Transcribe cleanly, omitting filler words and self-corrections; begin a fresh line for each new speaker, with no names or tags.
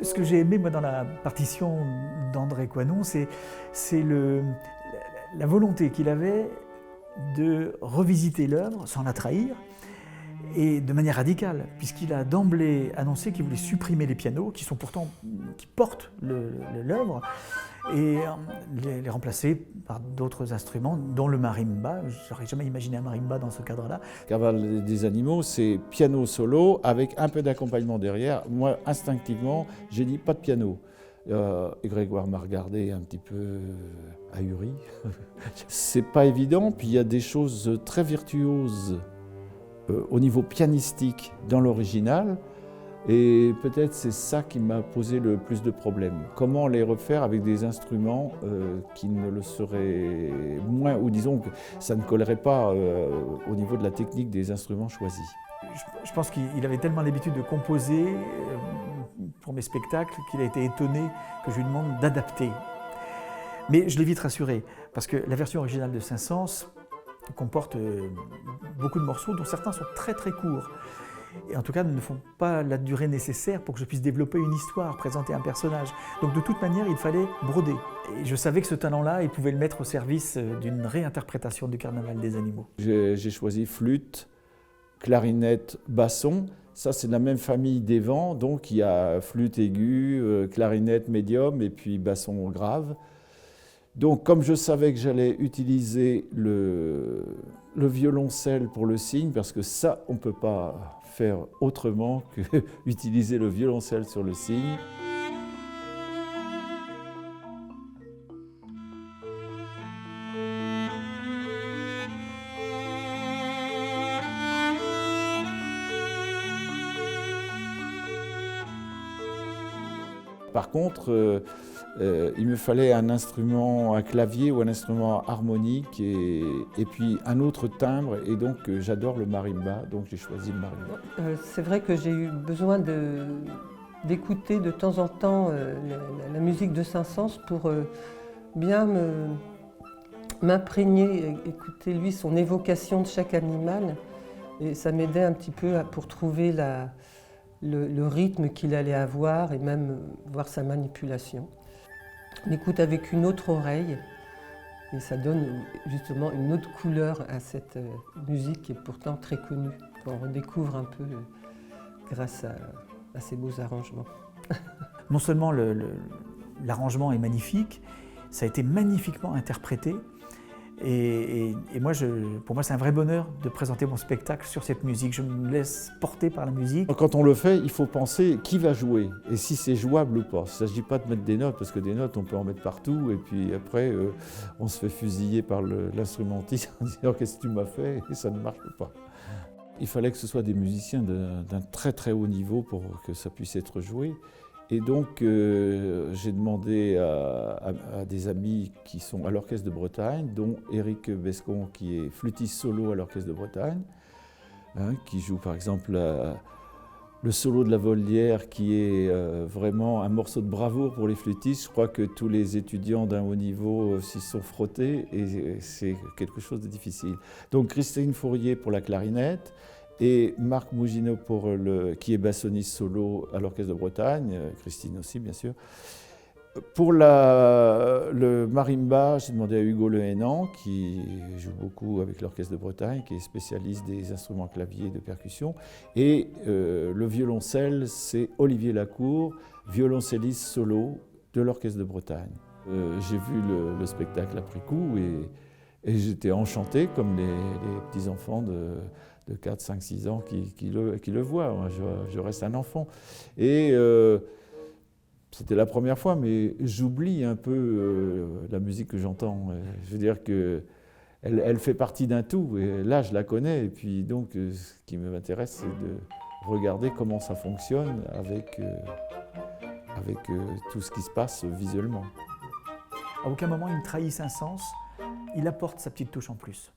Ce que j'ai aimé moi, dans la partition d'André Coinon, c'est la volonté qu'il avait de revisiter l'œuvre sans la trahir, et de manière radicale, puisqu'il a d'emblée annoncé qu'il voulait supprimer les pianos, qui portent l'œuvre, et les remplacer par d'autres instruments, dont le marimba. Je n'aurais jamais imaginé un marimba dans ce cadre-là.
Carnaval des animaux, c'est piano solo avec un peu d'accompagnement derrière. Moi, instinctivement, j'ai dit pas de piano. Et Grégoire m'a regardé un petit peu ahuri. C'est pas évident, puis il y a des choses très virtuoses au niveau pianistique dans l'original, et peut-être c'est ça qui m'a posé le plus de problèmes. Comment les refaire avec des instruments qui ne le seraient moins, ou disons que ça ne collerait pas au niveau de la technique des instruments choisis.
Je pense qu'il avait tellement l'habitude de composer pour mes spectacles qu'il a été étonné que je lui demande d'adapter. Mais je l'ai vite rassuré, parce que la version originale de Saint-Saëns comporte beaucoup de morceaux dont certains sont très très courts et en tout cas ne font pas la durée nécessaire pour que je puisse développer une histoire, présenter un personnage. Donc de toute manière il fallait broder et je savais que ce talent-là il pouvait le mettre au service d'une réinterprétation du Carnaval des animaux.
J'ai choisi flûte, clarinette, basson. Ça c'est de la même famille des vents, donc il y a flûte aiguë, clarinette médium et puis basson grave. Donc, comme je savais que j'allais utiliser le violoncelle pour le cygne, parce que ça, on ne peut pas faire autrement que utiliser le violoncelle sur le cygne. Par contre, il me fallait un instrument, un clavier ou un instrument harmonique et puis un autre timbre. Et donc, j'adore le marimba, donc j'ai choisi le marimba.
C'est vrai que j'ai eu besoin d'écouter de temps en temps la musique de Saint-Saëns pour bien m'imprégner, écouter lui son évocation de chaque animal. Et ça m'aidait un petit peu pour trouver le rythme qu'il allait avoir et même voir sa manipulation. On écoute avec une autre oreille et ça donne justement une autre couleur à cette musique qui est pourtant très connue, qu'on redécouvre un peu grâce à ces beaux arrangements.
Non seulement l'arrangement est magnifique, ça a été magnifiquement interprété. Et moi, pour moi, c'est un vrai bonheur de présenter mon spectacle sur cette musique. Je me laisse porter par la musique.
Quand on le fait, il faut penser qui va jouer et si c'est jouable ou pas. Il ne s'agit pas de mettre des notes, parce que des notes, on peut en mettre partout. Et puis après, on se fait fusiller par l'instrumentiste en disant « qu'est-ce que tu m'as fait ?» et ça ne marche pas. Il fallait que ce soit des musiciens d'un très très haut niveau pour que ça puisse être joué. Et donc, j'ai demandé à des amis qui sont à l'Orchestre de Bretagne, dont Éric Bescon, qui est flûtiste solo à l'Orchestre de Bretagne, hein, qui joue par exemple le solo de la Volière, qui est vraiment un morceau de bravoure pour les flûtistes. Je crois que tous les étudiants d'un haut niveau s'y sont frottés et c'est quelque chose de difficile. Donc, Christine Fourier pour la clarinette, et Marc Mougineau qui est bassoniste solo à l'Orchestre de Bretagne, Christine aussi bien sûr. Pour le marimba, j'ai demandé à Hugo Le Hénan, qui joue beaucoup avec l'Orchestre de Bretagne, qui est spécialiste des instruments claviers de percussion. Et le violoncelle, c'est Olivier Lacour, violoncelliste solo de l'Orchestre de Bretagne. J'ai vu le spectacle après coup et j'étais enchanté, comme les petits-enfants de 4, 5, 6 ans qui le voient. Moi, je reste un enfant. Et c'était la première fois, mais j'oublie un peu la musique que j'entends. Je veux dire qu'elle fait partie d'un tout. Et là, je la connais. Et puis donc, ce qui m'intéresse, c'est de regarder comment ça fonctionne avec tout ce qui se passe visuellement.
À aucun moment il ne trahit Saint-Saëns, il apporte sa petite touche en plus.